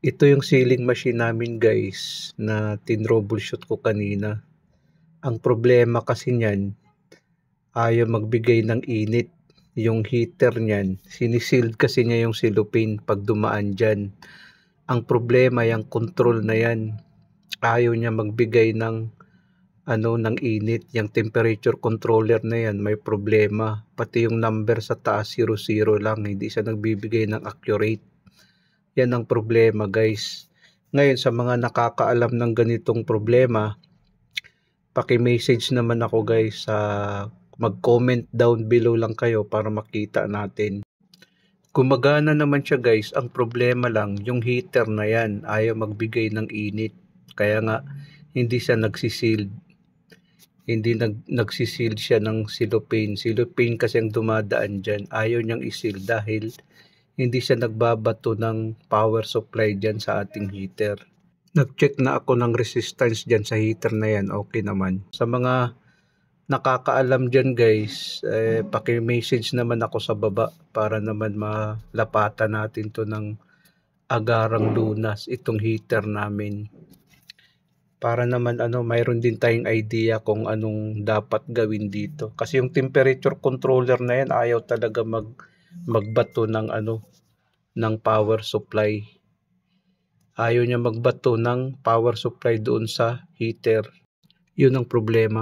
Ito yung sealing machine namin guys na tinroubleshoot ko kanina. Ang problema kasi niyan, ayaw magbigay ng init. Yung heater niyan, sinisild kasi niya yung cellophane pag dumaan dyan. Ang problema, yung control na yan, ayaw niya magbigay ng ng init. Yung temperature controller na yan may problema. Pati yung number sa taas 00 lang, hindi siya nagbibigay ng accurate. Yan ang problema guys. Ngayon sa mga nakakaalam ng ganitong problema, paki-message naman ako guys, sa mag-comment down below lang kayo para makita natin. Gumagana naman siya guys, ang problema lang yung heater na yan ayaw magbigay ng init. Kaya nga hindi siya nagsisealed. Hindi nagsisealed siya ng cellophane. Cellophane kasi ang dumadaan dyan, ayaw niyang iseal dahil hindi siya nagbabato ng power supply dyan sa ating heater. Nag-check na ako ng resistance dyan sa heater na yan, okay naman. Sa mga nakakaalam dyan guys, paki-message naman ako sa baba para naman malapatan natin to ng agarang lunas itong heater namin. Para naman mayroon din tayong idea kung anong dapat gawin dito. Kasi yung temperature controller na yan ayaw talaga magbato ng ng power supply. Ayaw niya magbato ng power supply doon sa heater. Yun ang problema.